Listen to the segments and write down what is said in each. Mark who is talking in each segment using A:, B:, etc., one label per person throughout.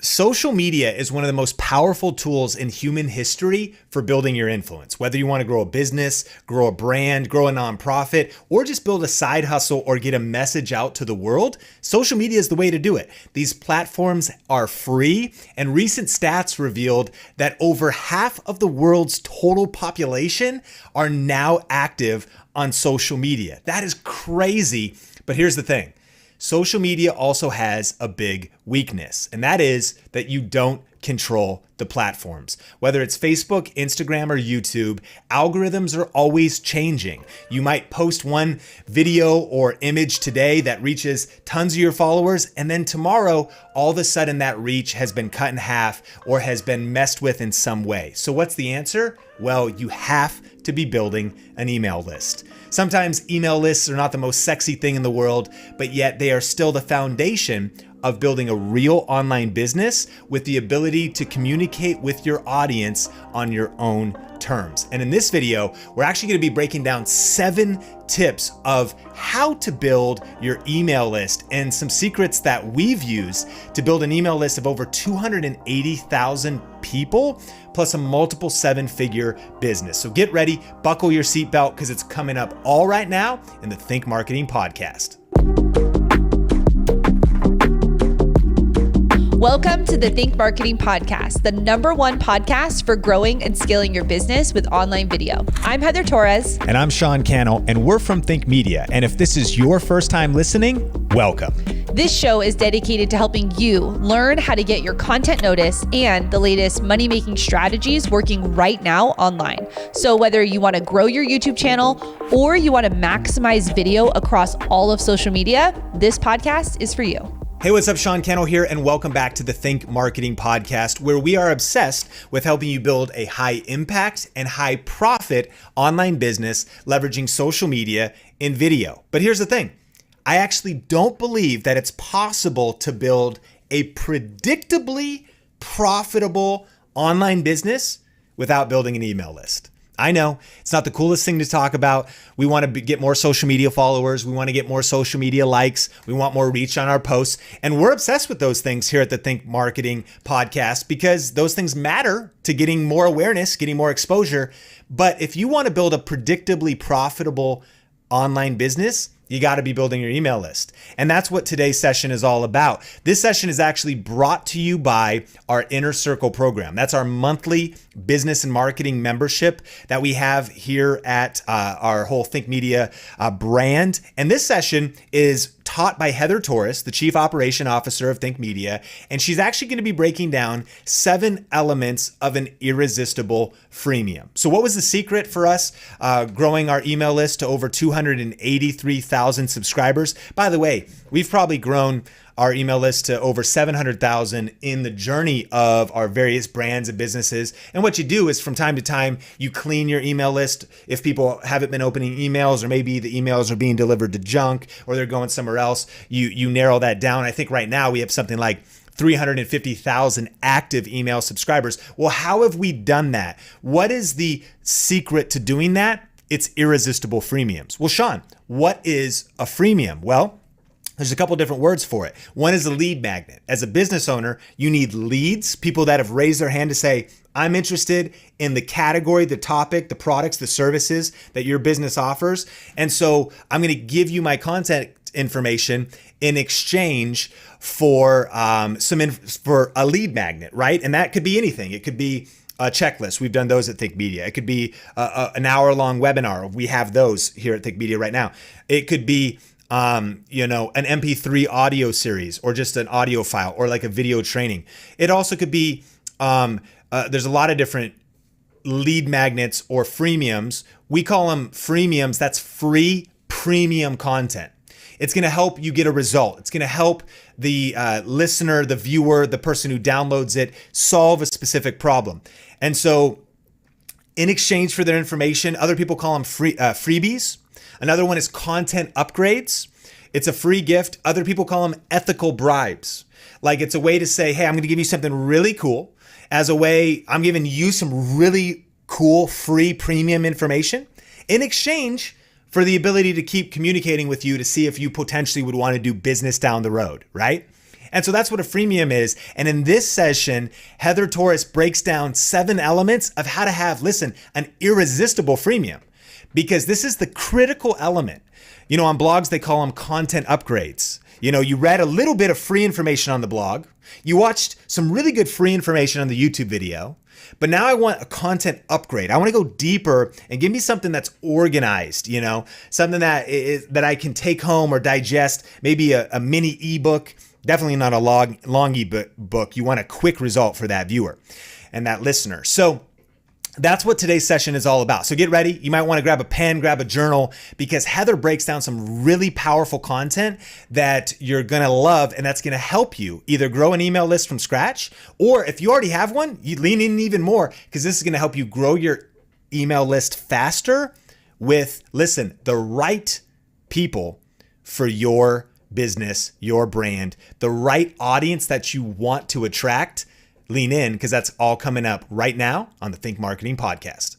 A: Social media is one of the most powerful tools in human history for building your influence. Whether you want to grow a business, grow a brand, grow a nonprofit, or just build a side hustle or get a message out to the world, social media is the way to do it. These platforms are free, and recent stats revealed that over half of the world's total population are now active on social media. That is crazy, but here's the thing. Social media also has a big weakness, and that is that you don't control the platforms. Whether it's Facebook, Instagram, or YouTube, algorithms are always changing. You might post one video or image today that reaches tons of your followers, and then tomorrow, all of a sudden that reach has been cut in half or has been messed with in some way. So what's the answer? Well, you have to be building an email list. Sometimes email lists are not the most sexy thing in the world, but yet they are still the foundation of building a real online business with the ability to communicate with your audience on your own terms. And in this video, we're actually going to be breaking down 7 tips of how to build your email list and some secrets that we've used to build an email list of over 280,000 people, plus a multiple 7-figure business. So get ready, buckle your seatbelt, because it's coming up all right now in the Think Marketing Podcast.
B: Welcome to the Think Marketing Podcast, the #1 podcast for growing and scaling your business with online video. I'm Heather Torres.
A: And I'm Sean Cannell, and we're from Think Media. And if this is your first time listening, welcome.
B: This show is dedicated to helping you learn how to get your content noticed and the latest money-making strategies working right now online. So whether you want to grow your YouTube channel or you want to maximize video across all of social media, this podcast is for you.
A: Hey, what's up? Sean Cannell here, and welcome back to the Think Marketing Podcast, where we are obsessed with helping you build a high impact and high profit online business leveraging social media and video. But here's the thing. I actually don't believe that it's possible to build a predictably profitable online business without building an email list. I know it's not the coolest thing to talk about. We want to get more social media followers. We want to get more social media likes. We want more reach on our posts. And we're obsessed with those things here at the Think Marketing Podcast because those things matter to getting more awareness, getting more exposure. But if you want to build a predictably profitable online business, you got to be building your email list. And that's what today's session is all about. This session is actually brought to you by our Inner Circle program. That's our monthly business and marketing membership that we have here at our whole Think Media brand. And this session is taught by Heather Torres, the Chief Operation Officer of Think Media. And she's actually going to be breaking down 7 elements of an irresistible freemium. So what was the secret for us growing our email list to over 283,000 subscribers? By the way, we've probably grown our email list to over 700,000 in the journey of our various brands and businesses. And what you do is from time to time, you clean your email list. If people haven't been opening emails, or maybe the emails are being delivered to junk or they're going somewhere else, you narrow that down. I think right now we have something like 350,000 active email subscribers. Well, how have we done that? What is the secret to doing that? It's irresistible freemiums. Well, Sean, what is a freemium? Well, there's a couple different words for it. One is a lead magnet. As a business owner, you need leads, people that have raised their hand to say, I'm interested in the category, the topic, the products, the services that your business offers. And so I'm going to give you my contact information in exchange for for a lead magnet, right? And that could be anything. It could be a checklist. We've done those at Think Media. It could be an hour-long webinar. We have those here at Think Media right now. It could be an MP3 audio series, or just an audio file, or like a video training. It also could be, there's a lot of different lead magnets or freemiums. We call them freemiums. That's free premium content. It's going to help you get a result. It's going to help the listener, the viewer, the person who downloads it solve a specific problem. And so in exchange for their information, other people call them freebies. Another one is content upgrades. It's a free gift. Other people call them ethical bribes. Like, it's a way to say, hey, I'm going to give you something really cool. As a way, I'm giving you some really cool free premium information in exchange for the ability to keep communicating with you to see if you potentially would want to do business down the road, right? And so that's what a freemium is. And in this session, Heather Torres breaks down 7 elements of how to have, listen, an irresistible freemium, because this is the critical element. On blogs, they call them content upgrades. You read a little bit of free information on the blog. You watched some really good free information on the YouTube video. But now I want a content upgrade. I want to go deeper and give me something that's organized, something that I can take home or digest, maybe a mini ebook, definitely not a long ebook. You want a quick result for that viewer and that listener. So that's what today's session is all about. So get ready. You might want to grab a pen, grab a journal, because Heather breaks down some really powerful content that you're going to love, and that's going to help you either grow an email list from scratch, or if you already have one, you lean in even more, because this is going to help you grow your email list faster with, listen, the right people for your business, your brand, the right audience that you want to attract. Lean in, because that's all coming up right now on the Think Marketing Podcast.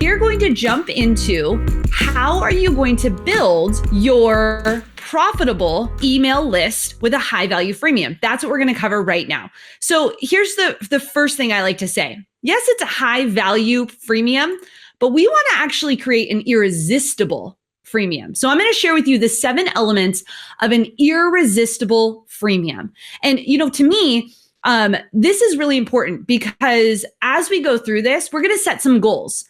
C: We're going to jump into how are you going to build your profitable email list with a high value freemium. That's what we're going to cover right now. So here's the first thing I like to say. Yes, it's a high value freemium, but we want to actually create an irresistible freemium. So I'm going to share with you the 7 elements of an irresistible freemium. And, to me, this is really important, because as we go through this, we're going to set some goals.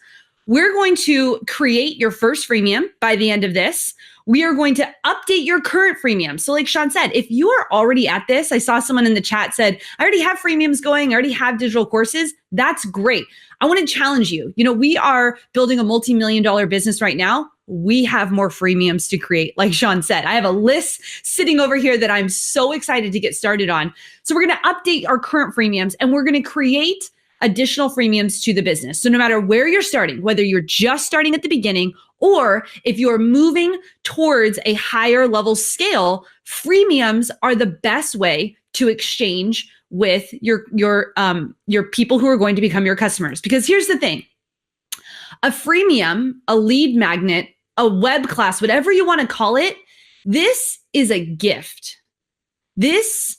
C: We're going to create your first freemium by the end of this. We are going to update your current freemium. So like Sean said, if you are already at this, I saw someone in the chat said, I already have freemiums going, I already have digital courses. That's great. I want to challenge you. We are building a multi-million-dollar business right now. We have more freemiums to create. Like Sean said, I have a list sitting over here that I'm so excited to get started on. So we're going to update our current freemiums, and we're going to create additional freemiums to the business. So no matter where you're starting, whether you're just starting at the beginning, or if you're moving towards a higher level scale, freemiums are the best way to exchange with your people who are going to become your customers. Because here's the thing, a freemium, a lead magnet, a web class, whatever you want to call it, this is a gift. This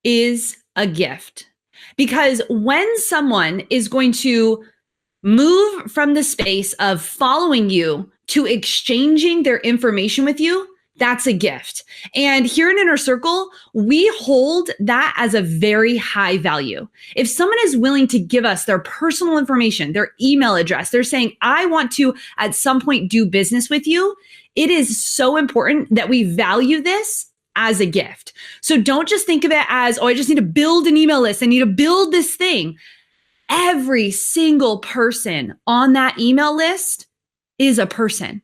C: is a gift. Because when someone is going to move from the space of following you to exchanging their information with you, that's a gift. And here in Inner Circle, we hold that as a very high value. If someone is willing to give us their personal information, their email address, they're saying, I want to at some point do business with you, it is so important that we value this as a gift. So don't just think of it as, I just need to build an email list. I need to build this thing. Every single person on that email list is a person.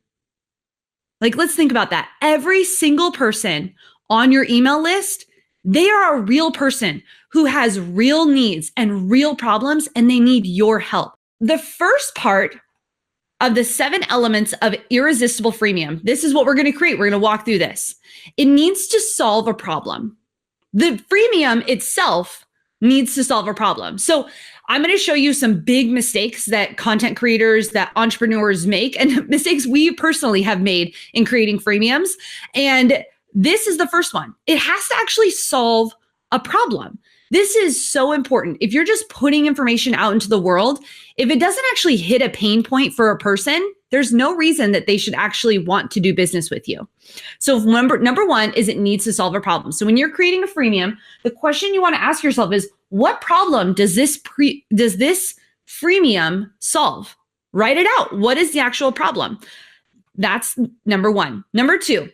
C: Like, let's think about that. Every single person on your email list, they are a real person who has real needs and real problems, and they need your help. The first part of the 7 elements of irresistible freemium, this is what we're going to create. We're going to walk through this. It needs to solve a problem. The freemium itself needs to solve a problem. So I'm going to show you some big mistakes that content creators, that entrepreneurs make, and mistakes we personally have made in creating freemiums. And this is the first one. It has to actually solve a problem. This is so important. If you're just putting information out into the world, if it doesn't actually hit a pain point for a person, there's no reason that they should actually want to do business with you. So number one is it needs to solve a problem. So when you're creating a freemium, the question you want to ask yourself is, what problem does this freemium solve? Write it out. What is the actual problem? That's number one. Number two,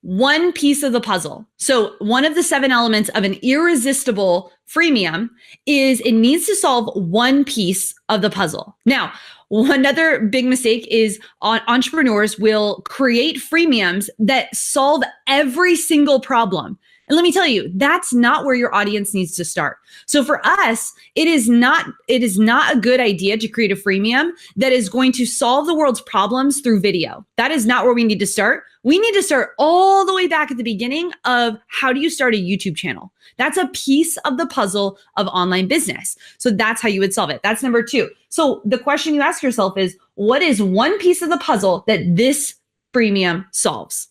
C: one piece of the puzzle. So one of the 7 elements of an irresistible freemium is it needs to solve one piece of the puzzle. Now, another big mistake is entrepreneurs will create freemiums that solve every single problem. And let me tell you, that's not where your audience needs to start. So for us, it is not a good idea to create a freemium that is going to solve the world's problems through video. That is not where we need to start. We need to start all the way back at the beginning of how do you start a YouTube channel? That's a piece of the puzzle of online business. So that's how you would solve it. That's number 2. So the question you ask yourself is, what is one piece of the puzzle that this freemium solves?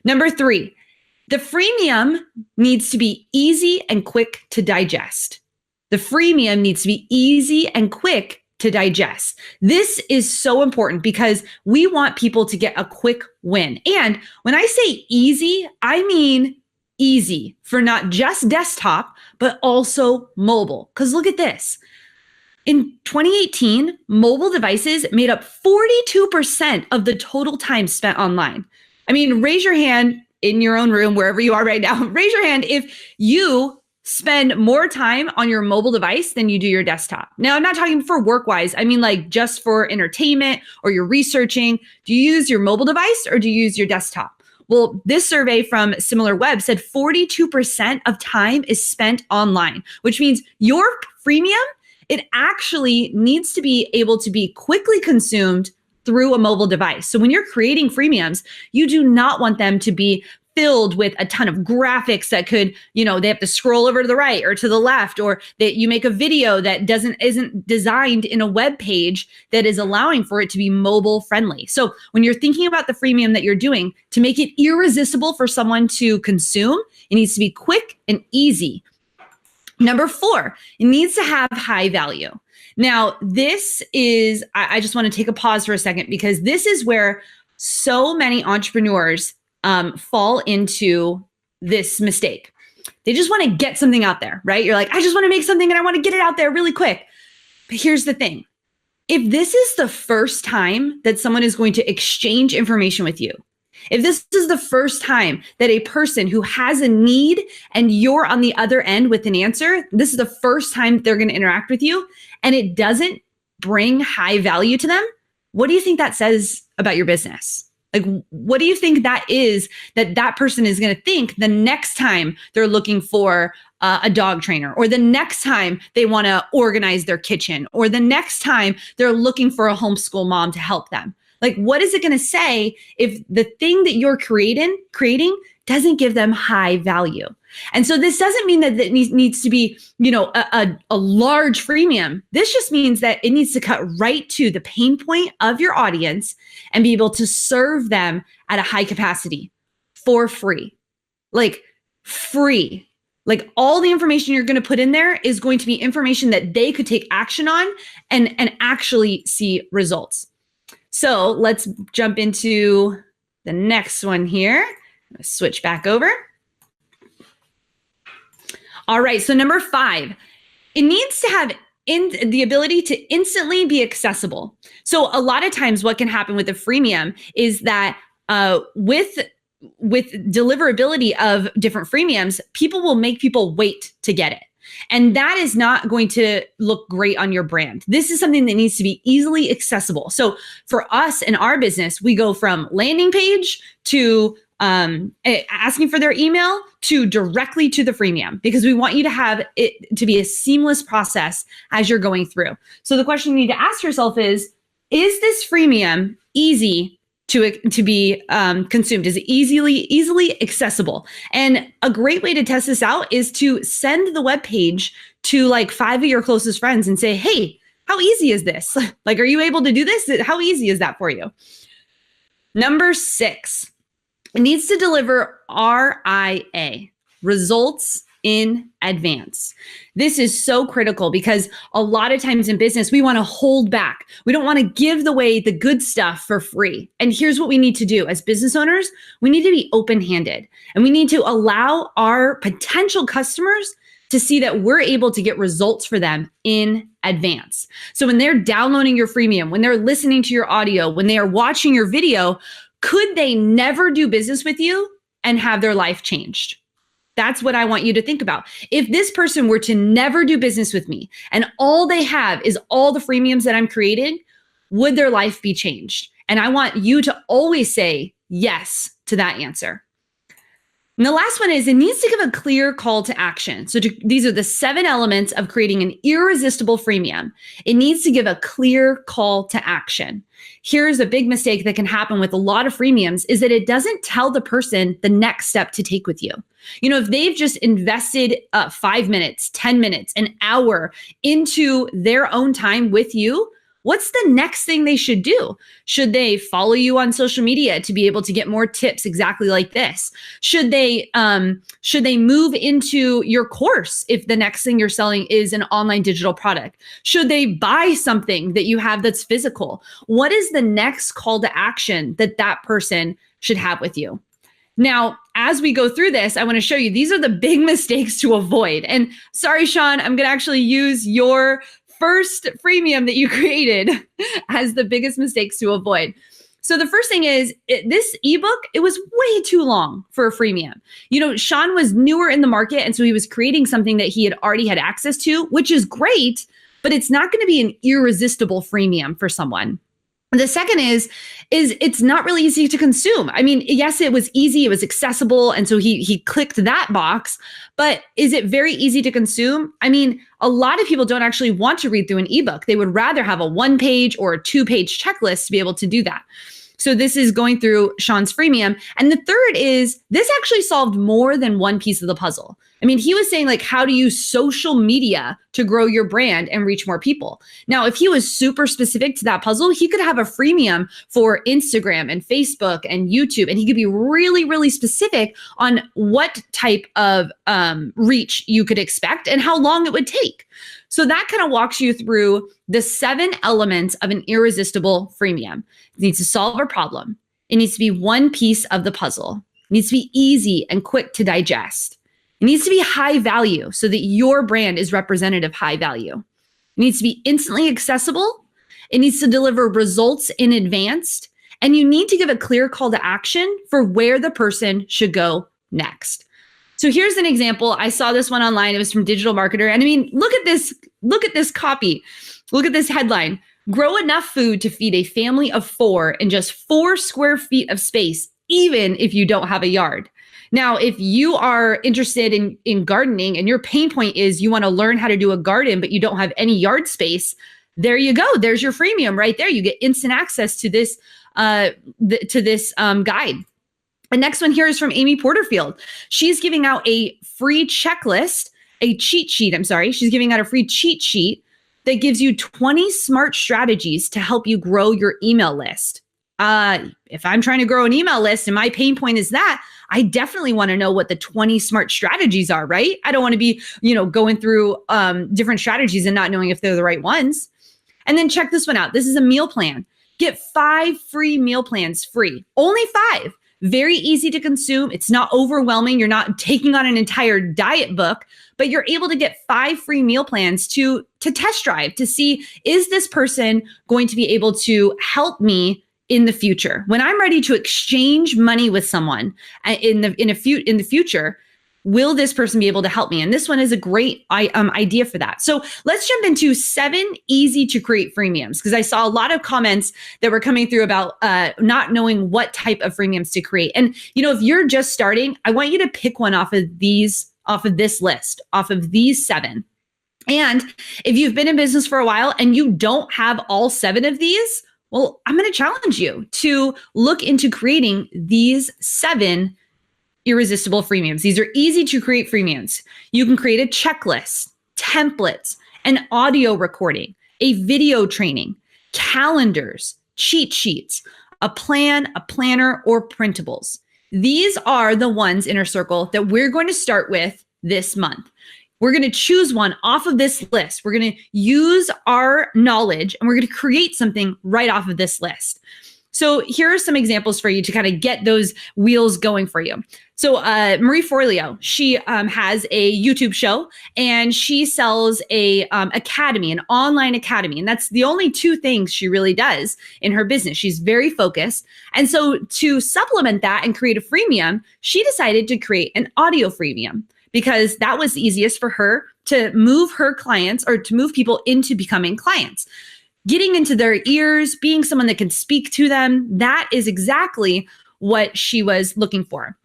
C: Number 3, the freemium needs to be easy and quick to digest. The freemium needs to be easy and quick to digest. This is so important because we want people to get a quick win. And when I say easy, I mean easy for not just desktop, but also mobile. Because look at this. In 2018, mobile devices made up 42% of the total time spent online. I mean, raise your hand in your own room, wherever you are right now. Raise your hand if you spend more time on your mobile device than you do your desktop. Now, I'm not talking for work-wise. I mean, like just for entertainment or you're researching. Do you use your mobile device or do you use your desktop? Well, this survey from SimilarWeb said 42% of time is spent online, which means your freemium, it actually needs to be able to be quickly consumed through a mobile device. So when you're creating freemiums, you do not want them to be filled with a ton of graphics that could, they have to scroll over to the right or to the left, or that you make a video that isn't designed in a web page that is allowing for it to be mobile friendly. So when you're thinking about the freemium that you're doing, to make it irresistible for someone to consume, it needs to be quick and easy. Number 4, it needs to have high value. Now, this is, I just want to take a pause for a second because this is where so many entrepreneurs fall into this mistake. They just want to get something out there, right? You're like, I just want to make something and I want to get it out there really quick. But here's the thing. If this is the first time that someone is going to exchange information with you, if this is the first time that a person who has a need and you're on the other end with an answer, this is the first time they're going to interact with you and it doesn't bring high value to them, what do you think that says about your business? Like, what do you think that is that person is going to think the next time they're looking for a dog trainer, or the next time they want to organize their kitchen, or the next time they're looking for a homeschool mom to help them? Like, what is it going to say if the thing that you're creating doesn't give them high value? And so this doesn't mean that it needs to be, a large freemium. This just means that it needs to cut right to the pain point of your audience and be able to serve them at a high capacity for free. Like free. Like all the information you're going to put in there is going to be information that they could take action on and actually see results. So let's jump into the next one here. I'm going to switch back over. All right, so number 5, it needs to have the ability to instantly be accessible. So a lot of times what can happen with a freemium is that with deliverability of different freemiums, people will make people wait to get it. And that is not going to look great on your brand. This is something that needs to be easily accessible. So for us in our business, we go from landing page to asking for their email to directly to the freemium, because we want you to have it to be a seamless process as you're going through. So the question you need to ask yourself is this freemium easy to be consumed? Is it easily accessible? And a great way to test this out is to send the web page to like 5 of your closest friends and say, hey, how easy is this? Like, are you able to do this? How easy is that for you? Number 6, it needs to deliver RIA, results in advance. This is so critical because a lot of times in business, we want to hold back. We don't want to give away the good stuff for free. And here's what we need to do as business owners. We need to be open-handed and we need to allow our potential customers to see that we're able to get results for them in advance. So when they're downloading your freemium, when they're listening to your audio, when they are watching your video, could they never do business with you and have their life changed? That's what I want you to think about. If this person were to never do business with me and all they have is all the freemiums that I'm creating, would their life be changed? And I want you to always say yes to that answer. And the last one is it needs to give a clear call to action. So these are the 7 elements of creating an irresistible freemium. It needs to give a clear call to action. Here's a big mistake that can happen with a lot of freemiums is that it doesn't tell the person the next step to take with you. You know, if they've just invested 5 minutes, 10 minutes, an hour into their own time with you, what's the next thing they should do? Should they follow you on social media to be able to get more tips exactly like this? Should they move into your course if the next thing you're selling is an online digital product? Should they buy something that you have that's physical? What is the next call to action that person should have with you? Now, as we go through this, I want to show you, these are the big mistakes to avoid. And sorry, Sean, I'm going to actually use your first freemium that you created as the biggest mistakes to avoid. So the first thing is this ebook, it was way too long for a freemium. Sean was newer in the market. And so he was creating something that he had already had access to, which is great, but it's not going to be an irresistible freemium for someone. The second is it's not really easy to consume. I mean, yes, it was easy, it was accessible, and so he clicked that box, but is it very easy to consume? I mean, a lot of people don't actually want to read through an ebook. They would rather have a 1-page or a 2-page checklist to be able to do that. So this is going through Sean's freemium. And the third is this actually solved more than one piece of the puzzle. I mean, he was saying like how to use social media to grow your brand and reach more people. Now, if he was super specific to that puzzle, he could have a freemium for Instagram and Facebook and YouTube, and he could be really, really specific on what type of reach you could expect and how long it would take. So that kind of walks you through the 7 elements of an irresistible freemium. It needs to solve a problem. It needs to be one piece of the puzzle. It needs to be easy and quick to digest. It needs to be high value so that your brand is representative high value. It needs to be instantly accessible. It needs to deliver results in advance. And you need to give a clear call to action for where the person should go next. So here's an example. I saw this one online. It was from Digital Marketer. And I mean, look at this copy. Look at this headline. Grow enough food to feed a family of 4 in just 4 square feet of space, even if you don't have a yard. Now, if you are interested in gardening and your pain point is you want to learn how to do a garden, but you don't have any yard space, there you go. There's your freemium right there. You get instant access to this guide. The next one here is from Amy Porterfield. She's giving out a free checklist, a cheat sheet. She's giving out a free cheat sheet that gives you 20 smart strategies to help you grow your email list. If I'm trying to grow an email list and my pain point is that, I definitely want to know what the 20 smart strategies are, right? I don't want to be, going through different strategies and not knowing if they're the right ones. And then check this one out. This is a meal plan. Get 5 free meal plans free. Only 5. Very easy to consume. It's not overwhelming. You're not taking on an entire diet book, but you're able to get 5 free meal plans to test drive, to see, is this person going to be able to help me in the future? When I'm ready to exchange money with someone in the future, will this person be able to help me? And this one is a great idea for that. So let's jump into 7 easy to create freemiums, because I saw a lot of comments that were coming through about not knowing what type of freemiums to create. And if you're just starting, I want you to pick one off of this list, off of these 7. And if you've been in business for a while and you don't have all 7 of these, well, I'm going to challenge you to look into creating these 7 irresistible freemiums. These are easy to create freemiums. You can create a checklist, templates, an audio recording, a video training, calendars, cheat sheets, a plan, a planner, or printables. These are the ones, Inner Circle, that we're going to start with this month. We're going to choose one off of this list. We're going to use our knowledge and we're going to create something right off of this list. So here are some examples for you to kind of get those wheels going for you. So Marie Forleo, she has a YouTube show and she sells a academy, an online academy. And that's the only 2 things she really does in her business. She's very focused. And so to supplement that and create a freemium, she decided to create an audio freemium, because that was the easiest for her to move her clients or to move people into becoming clients. Getting into their ears, being someone that can speak to them, that is exactly what she was looking for.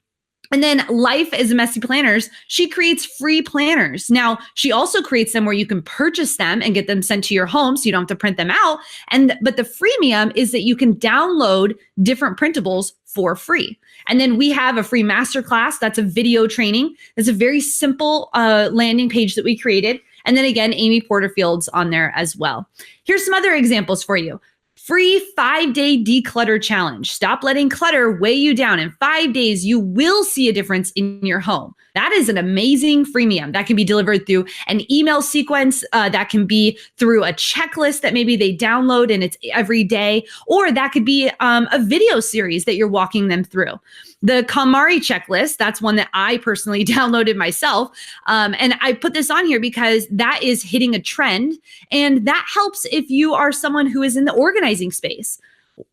C: And then Life is Messy Planners, she creates free planners. Now, she also creates them where you can purchase them and get them sent to your home so you don't have to print them out. But the freemium is that you can download different printables for free. And then we have a free masterclass. That's a video training. It's a very simple landing page that we created. And then again, Amy Porterfield's on there as well. Here's some other examples for you. Free 5-day declutter challenge. Stop letting clutter weigh you down. In 5 days, you will see a difference in your home. That is an amazing freemium that can be delivered through an email sequence, that can be through a checklist that maybe they download and it's every day, or that could be a video series that you're walking them through. The KonMari checklist, that's one that I personally downloaded myself. And I put this on here because that is hitting a trend. And that helps if you are someone who is in the organizing space.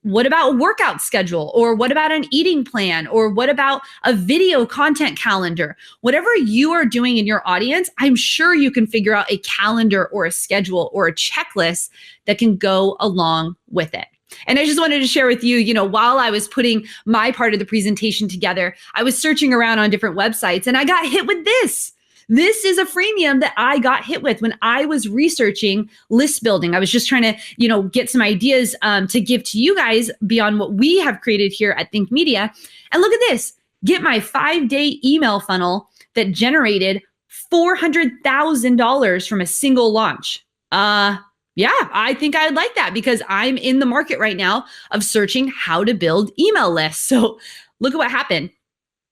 C: What about a workout schedule? Or what about an eating plan? Or what about a video content calendar? Whatever you are doing in your audience, I'm sure you can figure out a calendar or a schedule or a checklist that can go along with it. And I just wanted to share with you, while I was putting my part of the presentation together, I was searching around on different websites and I got hit with this. This is a freemium that I got hit with when I was researching list building. I was just trying to, get some ideas to give to you guys beyond what we have created here at Think Media. And look at this, get my 5-day email funnel that generated $400,000 from a single launch. Yeah, I think I'd like that because I'm in the market right now of searching how to build email lists. So look at what happened.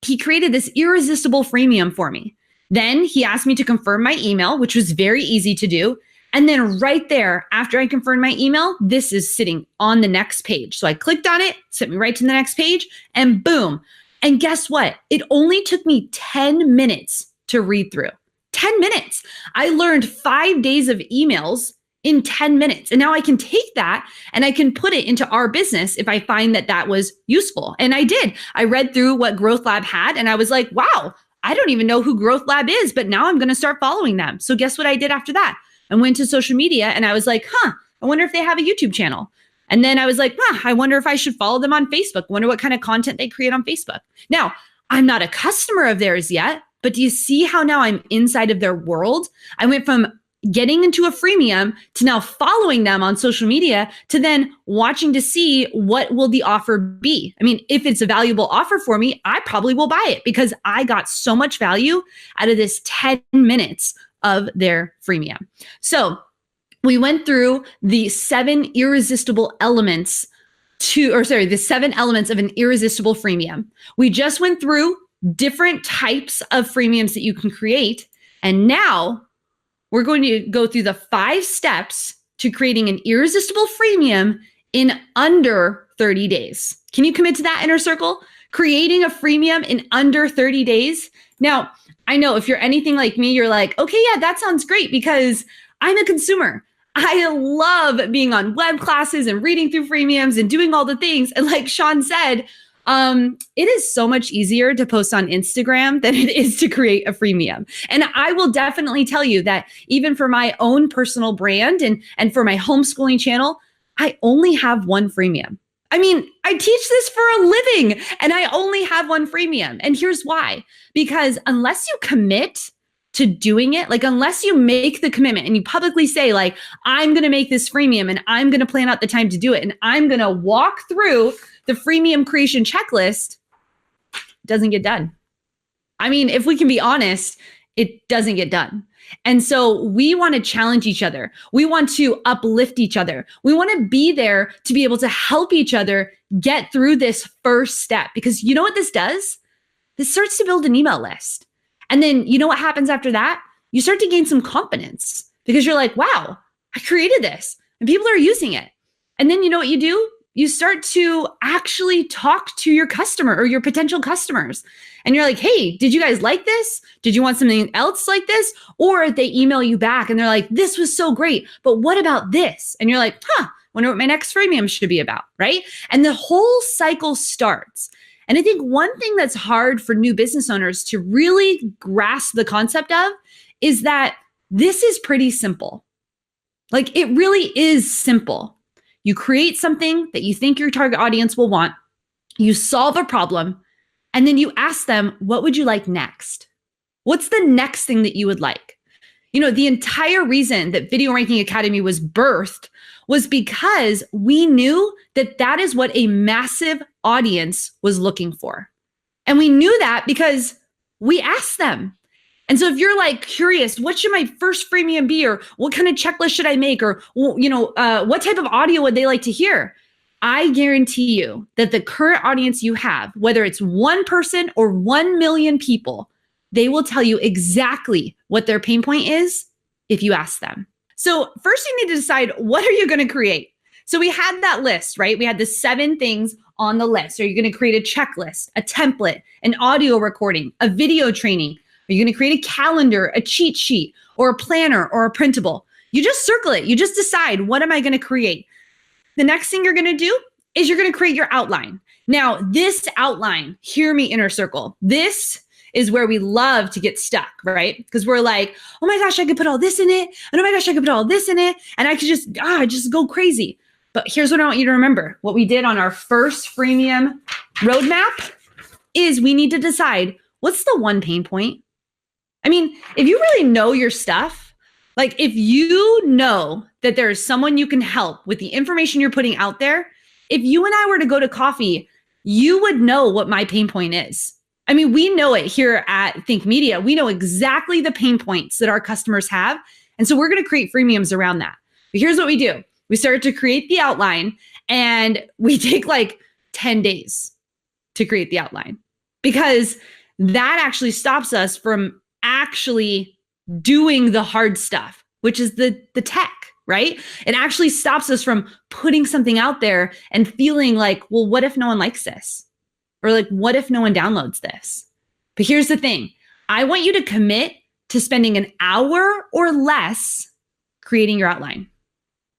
C: He created this irresistible freemium for me. Then he asked me to confirm my email, which was very easy to do. And then right there, after I confirmed my email, this is sitting on the next page. So I clicked on it, sent me right to the next page, and boom. And guess what? It only took me 10 minutes to read through. 10 minutes. I learned 5 days of emails in 10 minutes. And now I can take that and I can put it into our business if I find that that was useful. And I did. I read through what Growth Lab had and I was like, wow, I don't even know who Growth Lab is, but now I'm going to start following them. So guess what I did after that? I went to social media and I was like, I wonder if they have a YouTube channel. And then I was like, I wonder if I should follow them on Facebook. Wonder what kind of content they create on Facebook. Now, I'm not a customer of theirs yet, but do you see how now I'm inside of their world? I went from getting into a freemium to now following them on social media to then watching to see what will the offer be. I mean, if it's a valuable offer for me, I probably will buy it because I got so much value out of this 10 minutes of their freemium. So we went through the 7 elements of an irresistible freemium. We just went through different types of freemiums that you can create. And now we're going to go through the 5 steps to creating an irresistible freemium in under 30 days. Can you commit to that, Inner Circle? Creating a freemium in under 30 days. Now, I know if you're anything like me, you're like, okay, yeah, that sounds great because I'm a consumer. I love being on web classes and reading through freemiums and doing all the things. And like Sean said, it is so much easier to post on Instagram than it is to create a freemium. And I will definitely tell you that even for my own personal brand and for my homeschooling channel, I only have one freemium. I mean, I teach this for a living and I only have one freemium. And here's why. Because unless you commit to doing it, like unless you make the commitment and you publicly say like, I'm going to make this freemium and I'm going to plan out the time to do it. And I'm going to walk through the freemium creation checklist, it doesn't get done. I mean, if we can be honest, it doesn't get done. And so we want to challenge each other. We want to uplift each other. We want to be there to be able to help each other get through this first step. Because you know what this does? This starts to build an email list. And then you know what happens after that? You start to gain some confidence because you're like, wow, I created this and people are using it. And then you know what you do? You start to actually talk to your customer or your potential customers. And you're like, hey, did you guys like this? Did you want something else like this? Or they email you back and they're like, this was so great, but what about this? And you're like, wonder what my next freemium should be about, right? And the whole cycle starts. And I think one thing that's hard for new business owners to really grasp the concept of is that this is pretty simple. Like it really is simple. You create something that you think your target audience will want, you solve a problem, and then you ask them, what would you like next? What's the next thing that you would like? You know, the entire reason that Video Ranking Academy was birthed was because we knew that that is what a massive audience was looking for. And we knew that because we asked them. And so if you're like curious, what should my first freemium be? Or what kind of checklist should I make? Or, what type of audio would they like to hear? I guarantee you that the current audience you have, whether it's one person or 1 million people, they will tell you exactly what their pain point is if you ask them. So first you need to decide, what are you going to create? So we had that list, right? We had the 7 things on the list. Are you going to create a checklist, a template, an audio recording, a video training? Are you going to create a calendar, a cheat sheet, or a planner, or a printable? You just circle it. You just decide, what am I going to create? The next thing you're going to do is you're going to create your outline. Now, this outline, hear me, inner circle, this is where we love to get stuck, right? Because we're like, oh my gosh, I could put all this in it. And oh my gosh, I could put all this in it. And I could just go crazy. But here's what I want you to remember. What we did on our first freemium roadmap is we need to decide, what's the one pain point? I mean, if you really know your stuff, like if you know that there is someone you can help with the information you're putting out there, if you and I were to go to coffee, you would know what my pain point is. I mean, we know it here at Think Media. We know exactly the pain points that our customers have. And so we're going to create freemiums around that. But here's what we do. We start to create the outline, and we take like 10 days to create the outline, because that actually stops us from actually doing the hard stuff, which is the tech, right? It actually stops us from putting something out there and feeling like, well, what if no one likes this? Or like, what if no one downloads this? But here's the thing. I want you to commit to spending an hour or less creating your outline.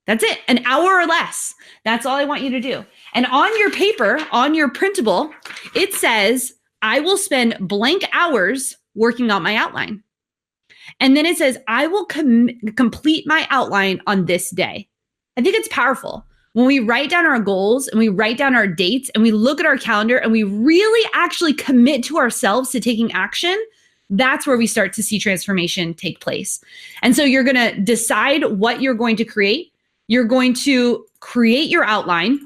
C: That's it, an hour or less. That's all I want you to do. And on your paper, on your printable, it says, I will spend blank hours working on my outline. And then it says, I will complete my outline on this day. I think it's powerful. When we write down our goals and we write down our dates and we look at our calendar and we really actually commit to ourselves to taking action, that's where we start to see transformation take place. And so you're going to decide what you're going to create. You're going to create your outline.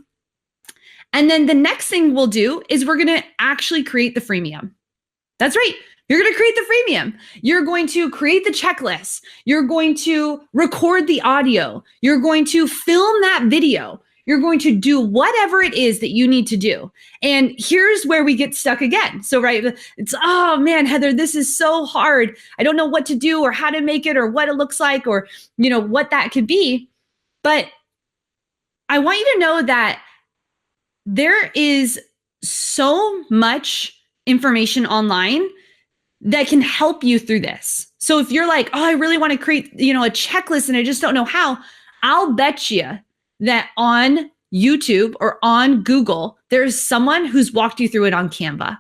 C: And then the next thing we'll do is we're going to actually create the freemium. That's right. You're going to create the freemium. You're going to create the checklist. You're going to record the audio. You're going to film that video. You're going to do whatever it is that you need to do. And here's where we get stuck again. So, right, it's, oh man, Heather, this is so hard. I don't know what to do or how to make it or what it looks like or, what that could be. But I want you to know that there is so much information online that can help you through this. So if you're like, oh, I really want to create, a checklist and I just don't know how, I'll bet you that on YouTube or on Google, there's someone who's walked you through it on Canva.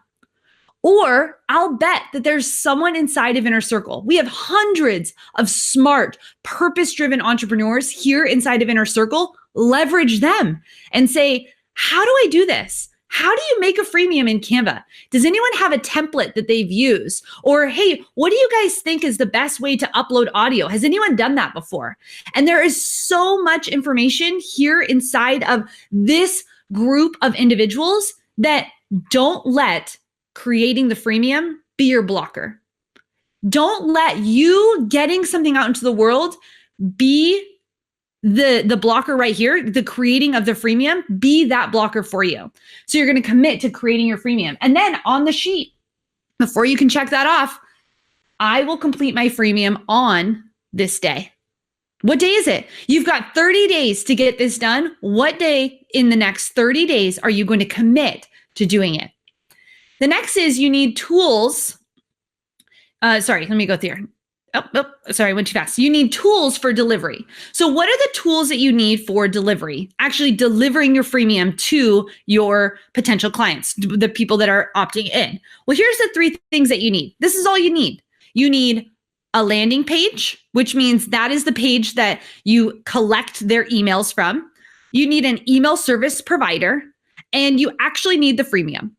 C: Or I'll bet that there's someone inside of Inner Circle. We have hundreds of smart, purpose-driven entrepreneurs here inside of Inner Circle. Leverage them and say, how do I do this? How do you make a freemium in Canva? Does anyone have a template that they've used? Or, hey, what do you guys think is the best way to upload audio? Has anyone done that before? And there is so much information here inside of this group of individuals that don't let creating the freemium be your blocker. Don't let you getting something out into the world be the blocker right here, the creating of the freemium, be that blocker for you. So you're going to commit to creating your freemium. And then on the sheet, before you can check that off, I will complete my freemium on this day. What day is it? You've got 30 days to get this done. What day in the next 30 days are you going to commit to doing it? The next is you need tools. Sorry, let me go through. Sorry, I went too fast. You need tools for delivery. So what are the tools that you need for delivery? Actually delivering your freemium to your potential clients, the people that are opting in. Well, here's the 3 things that you need. This is all you need. You need a landing page, which means that is the page that you collect their emails from. You need an email service provider, and you actually need the freemium.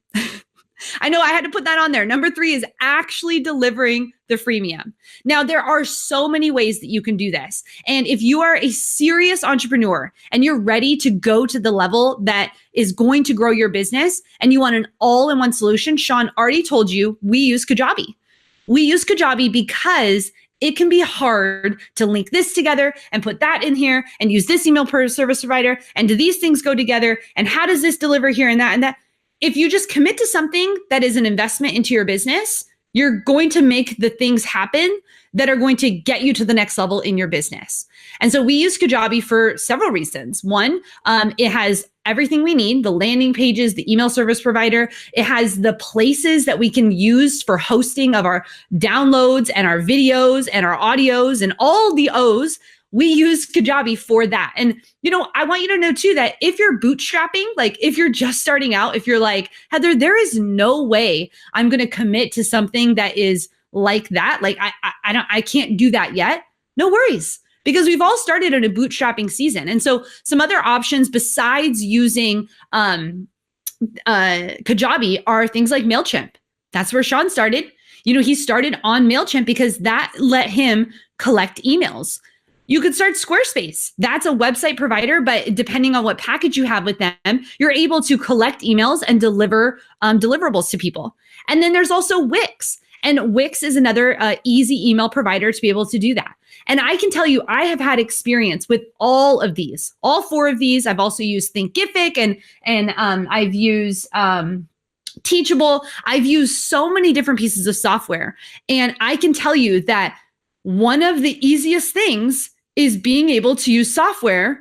C: I know I had to put that on there. Number 3 is actually delivering the freemium. Now, there are so many ways that you can do this. And if you are a serious entrepreneur and you're ready to go to the level that is going to grow your business and you want an all-in-one solution, Sean already told you we use Kajabi. We use Kajabi because it can be hard to link this together and put that in here and use this email per service provider. And do these things go together? And how does this deliver here and that and that? If you just commit to something that is an investment into your business, you're going to make the things happen that are going to get you to the next level in your business. And so we use Kajabi for several reasons. One, it has everything we need, the landing pages, the email service provider. It has the places that we can use for hosting of our downloads and our videos and our audios and all the O's. We use Kajabi for that. And, I want you to know too, that if you're bootstrapping, like if you're just starting out, if you're like, Heather, there is no way I'm going to commit to something that is like that. Like I can't do that yet. No worries, because we've all started in a bootstrapping season. And so some other options besides using Kajabi are things like MailChimp. That's where Sean started. He started on MailChimp because that let him collect emails. You could start Squarespace. That's a website provider, but depending on what package you have with them, you're able to collect emails and deliver deliverables to people. And then there's also Wix. And Wix is another easy email provider to be able to do that. And I can tell you, I have had experience with all of these, all 4 of these. I've also used Thinkific and I've used Teachable. I've used so many different pieces of software. And I can tell you that one of the easiest things is being able to use software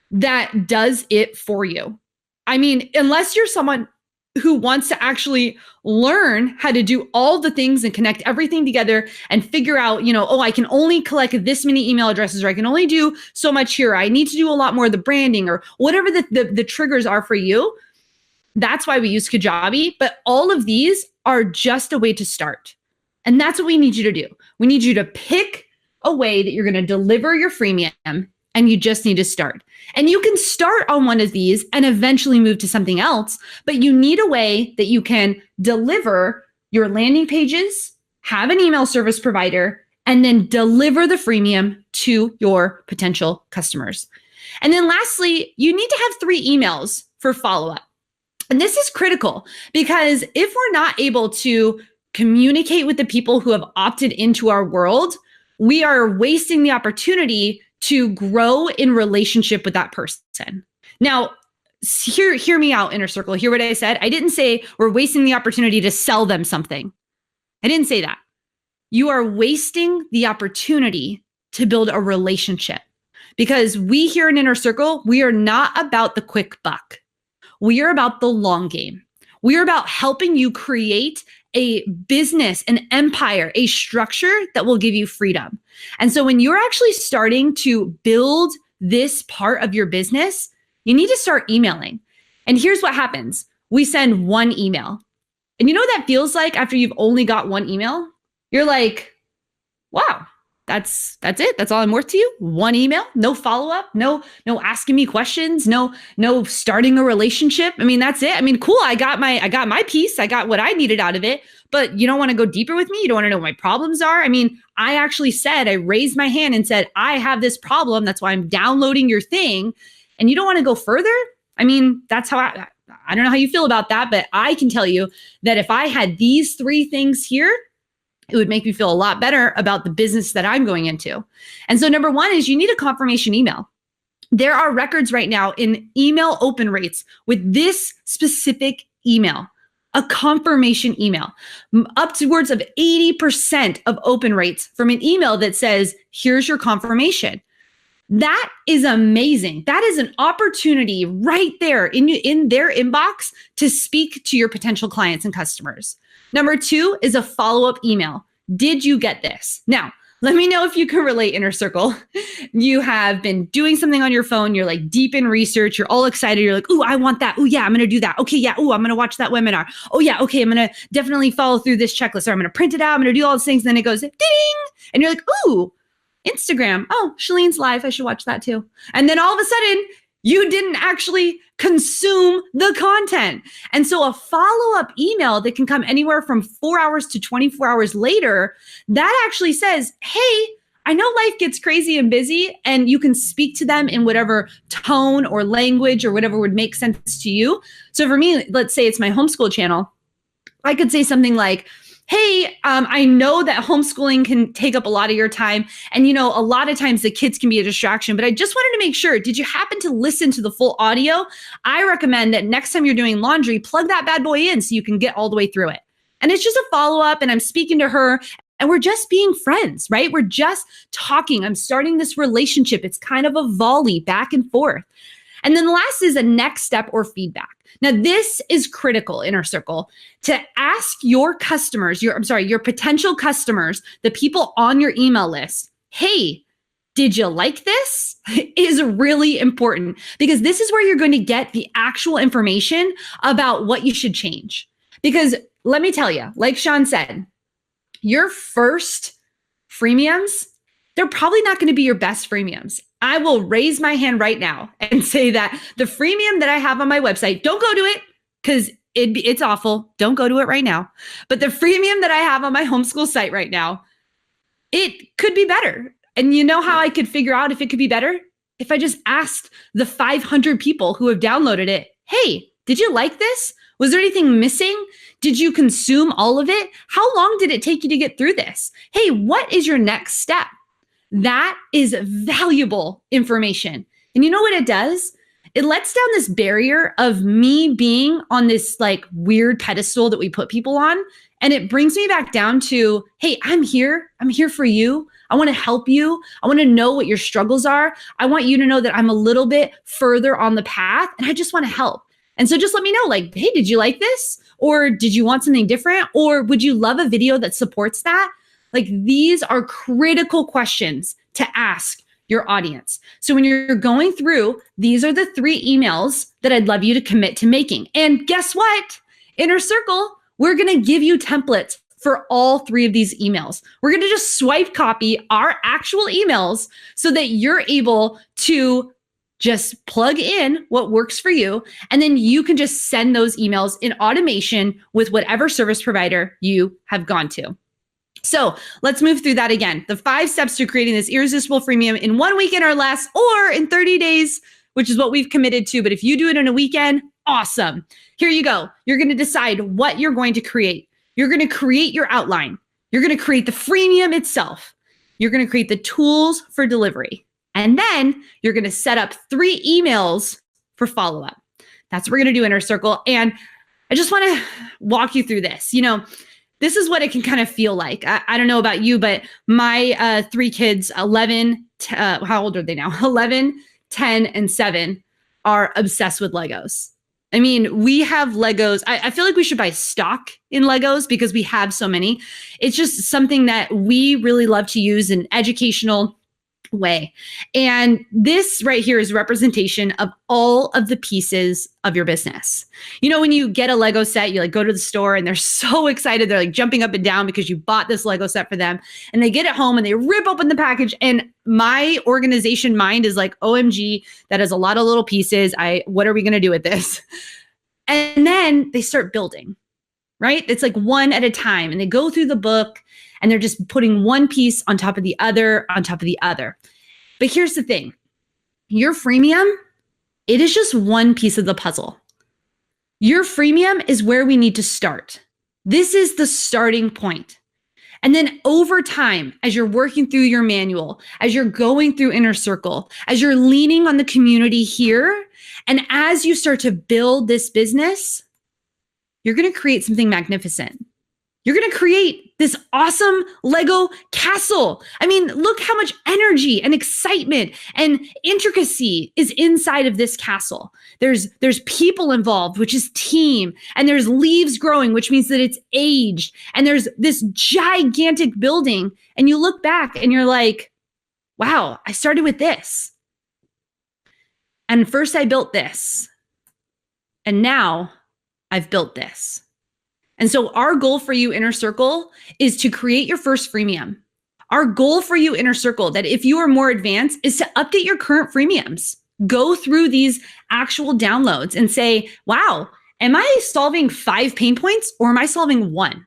C: that does it for you. I mean, unless you're someone who wants to actually learn how to do all the things and connect everything together and figure out, I can only collect this many email addresses, or I can only do so much here. I need to do a lot more of the branding, or whatever the triggers are for you. That's why we use Kajabi. But all of these are just a way to start. And that's what we need you to do. We need you to pick a way that you're going to deliver your freemium, and you just need to start. And you can start on one of these and eventually move to something else, but you need a way that you can deliver your landing pages, have an email service provider, and then deliver the freemium to your potential customers. And then lastly, you need to have 3 emails for follow-up. And this is critical, because if we're not able to communicate with the people who have opted into our world, we are wasting the opportunity to grow in relationship with that person. Now, hear me out, Inner Circle. Hear what I said. I didn't say we're wasting the opportunity to sell them something. I didn't say that. You are wasting the opportunity to build a relationship, because we here in Inner Circle, we are not about the quick buck. We are about the long game. We are about helping you create a business, an empire, a structure that will give you freedom. And so when you're actually starting to build this part of your business, you need to start emailing. And here's what happens. We send 1 email. And you know what that feels like after you've only got 1 email? You're like, wow, that's it. That's all I'm worth to you. 1 email, no follow-up, no asking me questions, no starting a relationship. I mean, that's it. I mean, cool. I got my piece. I got what I needed out of it, but you don't want to go deeper with me. You don't want to know what my problems are. I mean, I raised my hand and said, I have this problem. That's why I'm downloading your thing. And you don't want to go further. I mean, that's how I don't know how you feel about that, but I can tell you that if I had these 3 things here, it would make me feel a lot better about the business that I'm going into. And so number 1 is you need a confirmation email. There are records right now in email open rates with this specific email, a confirmation email, upwards of 80% of open rates from an email that says, here's your confirmation. That is amazing. That is an opportunity right there in their inbox to speak to your potential clients and customers. Number 2 is a follow-up email. Did you get this? Now, let me know if you can relate, Inner Circle. You have been doing something on your phone. You're like deep in research. You're all excited. You're like, ooh, I want that. Ooh, yeah, I'm going to do that. Okay, yeah. Ooh, I'm going to watch that webinar. Oh, yeah. Okay, I'm going to definitely follow through this checklist. Or I'm going to print it out. I'm going to do all these things. And then it goes, ding. And you're like, ooh, Instagram. Oh, Shalene's live. I should watch that too. And then all of a sudden, you didn't actually consume the content. And so a follow-up email that can come anywhere from 4 hours to 24 hours later, that actually says, hey, I know life gets crazy and busy, and you can speak to them in whatever tone or language or whatever would make sense to you. So for me, let's say it's my homeschool channel. I could say something like, hey, I know that homeschooling can take up a lot of your time. And, a lot of times the kids can be a distraction, but I just wanted to make sure, did you happen to listen to the full audio? I recommend that next time you're doing laundry, plug that bad boy in so you can get all the way through it. And it's just a follow-up, and I'm speaking to her, and we're just being friends, right? We're just talking. I'm starting this relationship. It's kind of a volley back and forth. And then the last is a next step or feedback. Now, this is critical, Inner Circle, to ask your customers, your potential customers, the people on your email list, hey, did you like this? Is really important, because this is where you're going to get the actual information about what you should change. Because let me tell you, like Sean said, your first freemiums, they're probably not going to be your best freemiums. I will raise my hand right now and say that the freemium that I have on my website, don't go to it because it's awful. Don't go to it right now. But the freemium that I have on my homeschool site right now, it could be better. And you know how I could figure out if it could be better? If I just asked the 500 people who have downloaded it, hey, did you like this? Was there anything missing? Did you consume all of it? How long did it take you to get through this? Hey, what is your next step? That is valuable information. And you know what it does? It lets down this barrier of me being on this like weird pedestal that we put people on. And it brings me back down to, hey, I'm here. I'm here for you. I want to help you. I want to know what your struggles are. I want you to know that I'm a little bit further on the path, and I just want to help. And so just let me know, like, hey, did you like this? Or did you want something different? Or would you love a video that supports that? Like, these are critical questions to ask your audience. So when you're going through, these are the 3 emails that I'd love you to commit to making. And guess what? Inner Circle, we're going to give you templates for all 3 of these emails. We're going to just swipe copy our actual emails so that you're able to just plug in what works for you. And then you can just send those emails in automation with whatever service provider you have gone to. So let's move through that again. The 5 steps to creating this irresistible freemium in 1 weekend or less, or in 30 days, which is what we've committed to. But if you do it in a weekend, awesome. Here you go. You're going to decide what you're going to create. You're going to create your outline. You're going to create the freemium itself. You're going to create the tools for delivery. And then you're going to set up 3 emails for follow-up. That's what we're going to do, Inner Circle. And I just want to walk you through this. This is what it can kind of feel like. I don't know about you, but my 3 kids, 11, how old are they now? 11, 10, and 7 are obsessed with Legos. I mean, we have Legos. I feel like we should buy stock in Legos because we have so many. It's just something that we really love to use in educational way. And this right here is representation of all of the pieces of your business. When you get a Lego set, you like go to the store and they're so excited. They're like jumping up and down because you bought this Lego set for them, and they get it home and they rip open the package. And my organization mind is like, OMG, that is a lot of little pieces. What are we going to do with this? And then they start building, right? It's like one at a time, and they go through the book and they're just putting one piece on top of the other, on top of the other. But here's the thing. Your freemium, it is just one piece of the puzzle. Your freemium is where we need to start. This is the starting point. And then over time, as you're working through your manual, as you're going through Inner Circle, as you're leaning on the community here, and as you start to build this business, you're going to create something magnificent. You're going to create this awesome Lego castle. I mean, look how much energy and excitement and intricacy is inside of this castle. There's people involved, which is team, and there's leaves growing, which means that it's aged, and there's this gigantic building. And you look back and you're like, wow, I started with this. And first I built this. And now I've built this. And so our goal for you, Inner Circle, is to create your first freemium. Our goal for you, Inner Circle, that if you are more advanced, is to update your current freemiums. Go through these actual downloads and say, wow, am I solving 5 pain points or am I solving 1?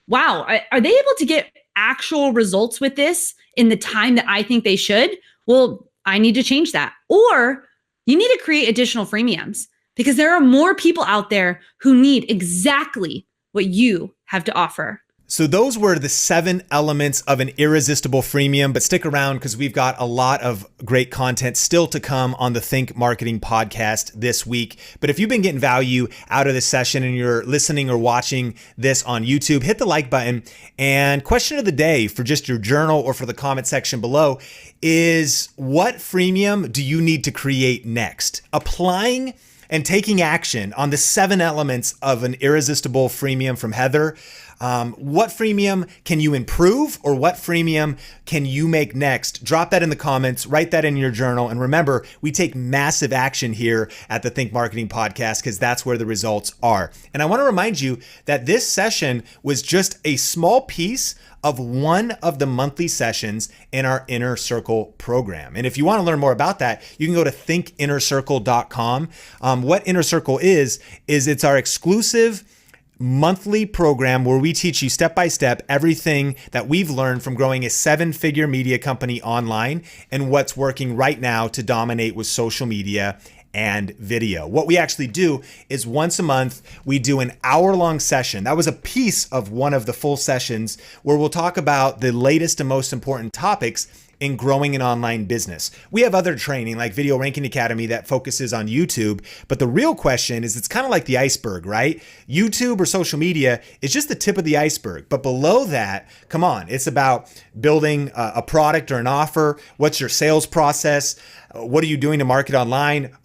C: Wow, are they able to get actual results with this in the time that I think they should? Well, I need to change that. Or you need to create additional freemiums because there are more people out there who need exactly what you have to offer.
A: So those were the 7 elements of an irresistible freemium, but stick around because we've got a lot of great content still to come on the Think Marketing podcast this week. But if you've been getting value out of this session and you're listening or watching this on YouTube, hit the like button. And question of the day for just your journal or for the comment section below is, what freemium do you need to create next? Applying and taking action on the 7 elements of an irresistible freemium from Heather. What freemium can you improve, or what freemium can you make next? Drop that in the comments, write that in your journal. And remember, we take massive action here at the Think Marketing podcast because that's where the results are. And I want to remind you that this session was just a small piece of one of the monthly sessions in our Inner Circle program. And if you want to learn more about that, you can go to thinkinnercircle.com. What Inner Circle is it's our exclusive monthly program where we teach you step by step everything that we've learned from growing a 7-figure media company online and what's working right now to dominate with social media and video. What we actually do is once a month, we do an hour-long session. That was a piece of one of the full sessions where we'll talk about the latest and most important topics in growing an online business. We have other training like Video Ranking Academy that focuses on YouTube, but the real question is, it's kind of like the iceberg, right? YouTube or social media is just the tip of the iceberg, but below that, come on, it's about building a product or an offer. What's your sales process? What are you doing to market online?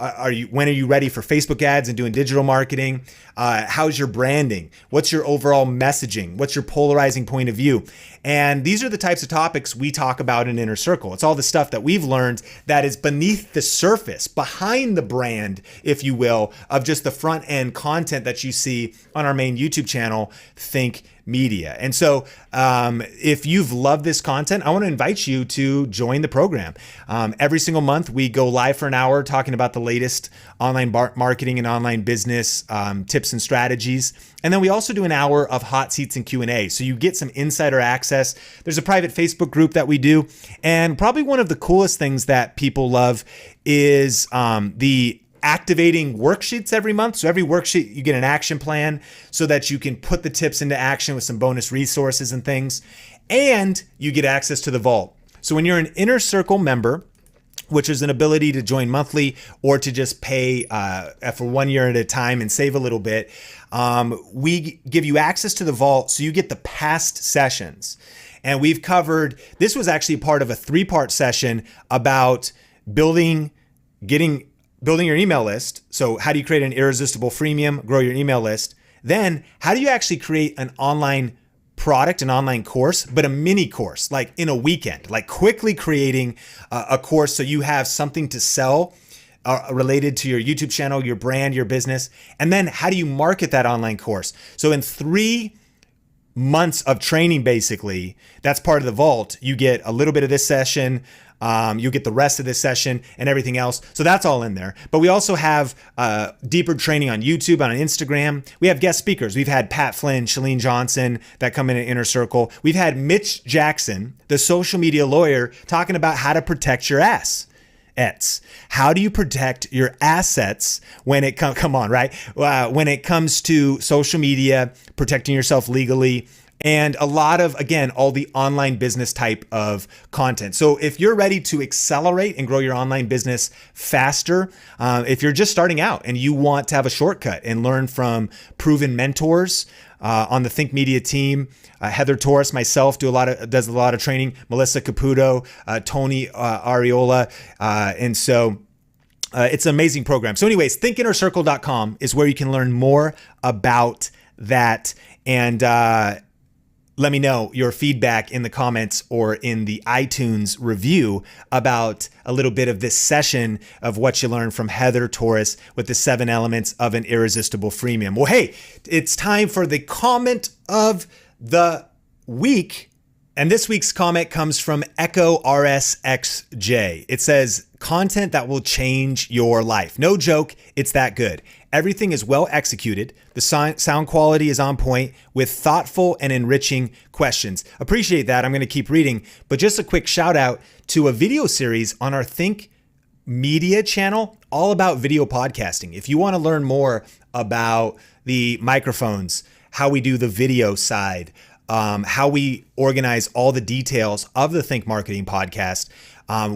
A: When are you ready for Facebook ads and doing digital marketing? How's your branding? What's your overall messaging? What's your polarizing point of view? And these are the types of topics we talk about in Inner Circle. It's all the stuff that we've learned that is beneath the surface, behind the brand, if you will, of just the front end content that you see on our main YouTube channel, Think Media. And so if you've loved this content, I want to invite you to join the program. Every single month, we go live for an hour talking about the latest online marketing and online business tips and strategies. And then we also do an hour of hot seats and Q&A. So you get some insider access. There's a private Facebook group that we do. And probably one of the coolest things that people love is the activating worksheets every month. So every worksheet, you get an action plan so that you can put the tips into action with some bonus resources and things. And you get access to the vault. So when you're an Inner Circle member, which is an ability to join monthly or to just pay for 1 year at a time and save a little bit, we give you access to the vault so you get the past sessions. And we've covered, this was actually part of a 3-part session about building your email list. So how do you create an irresistible freemium, grow your email list? Then how do you actually create an online product, an online course, but a mini course, like in a weekend, like quickly creating a course so you have something to sell related to your YouTube channel, your brand, your business. And then how do you market that online course? So in 3 months of training, basically, that's part of the vault. You get a little bit of this session, you get the rest of this session and everything else. So that's all in there. But we also have deeper training on YouTube, on Instagram. We have guest speakers. We've had Pat Flynn, Chalene Johnson that come in at Inner Circle. We've had Mitch Jackson, the social media lawyer, talking about how to protect your assets. How do you protect your assets when it when it comes to social media, protecting yourself legally, and a lot of, again, all the online business type of content. So if you're ready to accelerate and grow your online business faster, if you're just starting out and you want to have a shortcut and learn from proven mentors on the Think Media team, Heather Torres, myself, does a lot of training, Melissa Caputo, Tony Ariola, and so it's an amazing program. So anyways, thinkinnercircle.com is where you can learn more about that. And let me know your feedback in the comments or in the iTunes review about a little bit of this session of what you learned from Heather Torres with the 7 elements of an irresistible freemium. Well, hey, it's time for the comment of the week. And this week's comment comes from Echo RSXJ. It says, content that will change your life. No joke, it's that good. Everything is well executed. The sound quality is on point with thoughtful and enriching questions. Appreciate that. I'm going to keep reading. But just a quick shout out to a video series on our Think Media channel all about video podcasting. If you want to learn more about the microphones, how we do the video side, how we organize all the details of the Think Marketing podcast,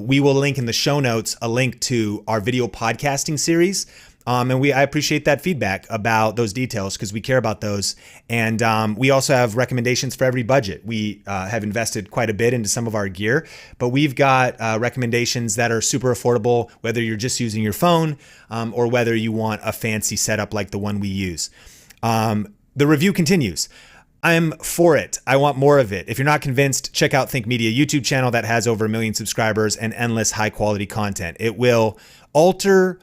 A: we will link in the show notes a link to our video podcasting series. And I appreciate that feedback about those details because we care about those. And we also have recommendations for every budget. We have invested quite a bit into some of our gear, but we've got recommendations that are super affordable, whether you're just using your phone or whether you want a fancy setup like the one we use. The review continues. I'm for it. I want more of it. If you're not convinced, check out Think Media YouTube channel that has over 1 million subscribers and endless high quality content. It will alter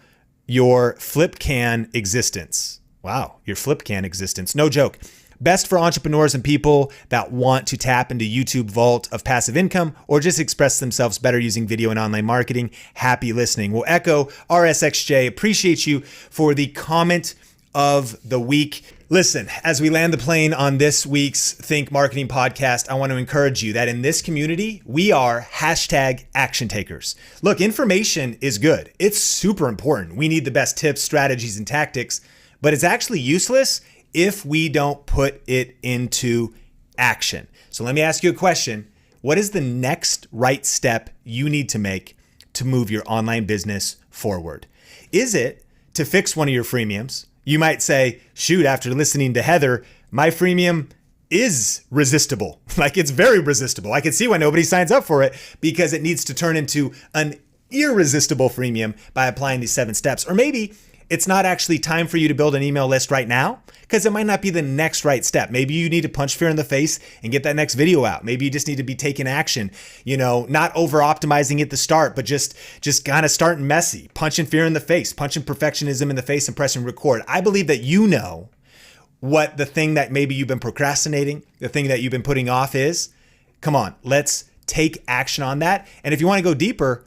A: your flip can existence. Wow, your flip can existence. No joke. Best for entrepreneurs and people that want to tap into YouTube vault of passive income or just express themselves better using video and online marketing. Happy listening. We'll echo RSXJ. Appreciate you for the comment of the week. Listen, as we land the plane on this week's Think Marketing podcast, I want to encourage you that in this community, we are #action takers. Look, information is good. It's super important. We need the best tips, strategies, and tactics, but it's actually useless if we don't put it into action. So let me ask you a question. What is the next right step you need to make to move your online business forward? Is it to fix one of your freemiums? You might say, shoot, after listening to Heather, my freemium is resistible. Like it's very resistible. I can see why nobody signs up for it because it needs to turn into an irresistible freemium by applying these 7 steps. Or maybe it's not actually time for you to build an email list right now because it might not be the next right step. Maybe you need to punch fear in the face and get that next video out. Maybe you just need to be taking action, not over optimizing at the start, but just kind of starting messy, punching fear in the face, punching perfectionism in the face and pressing record. I believe that you know what the thing that maybe you've been procrastinating, the thing that you've been putting off is. Come on, let's take action on that. And if you want to go deeper,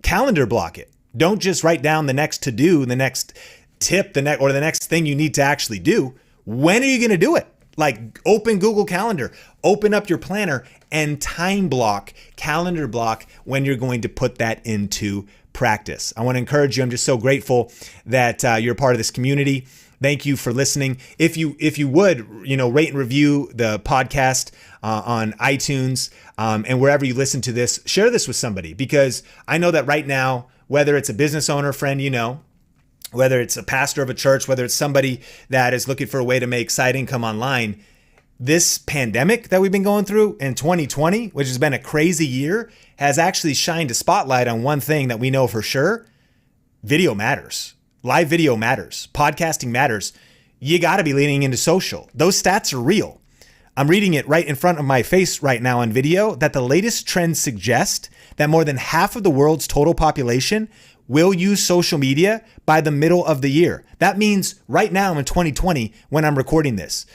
A: calendar block it. Don't just write down the next to do, the next tip, the next thing you need to actually do. When are you going to do it? Like open Google Calendar, open up your planner and calendar block when you're going to put that into practice. I want to encourage you. I'm just so grateful that you're part of this community. Thank you for listening. If you would, rate and review the podcast on iTunes and wherever you listen to this, share this with somebody because I know that right now, whether it's a business owner friend, whether it's a pastor of a church, whether it's somebody that is looking for a way to make side income online, this pandemic that we've been going through in 2020, which has been a crazy year, has actually shined a spotlight on one thing that we know for sure. Video matters. Live video matters. Podcasting matters. You got to be leaning into social. Those stats are real. I'm reading it right in front of my face right now on video that the latest trends suggest that more than half of the world's total population will use social media by the middle of the year. That means right now in 2020 when I'm recording this.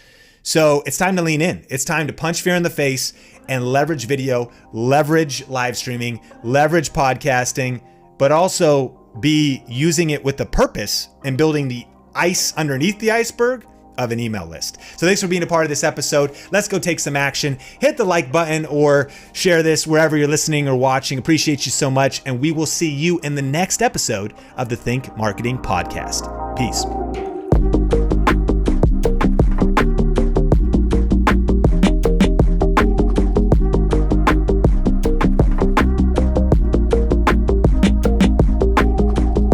A: So it's time to lean in. It's time to punch fear in the face and leverage video, leverage live streaming, leverage podcasting, but also be using it with the purpose and building the ice underneath the iceberg of an email list. So thanks for being a part of this episode. Let's go take some action. Hit the like button or share this wherever you're listening or watching. Appreciate you so much. And we will see you in the next episode of the Think Marketing Podcast. Peace.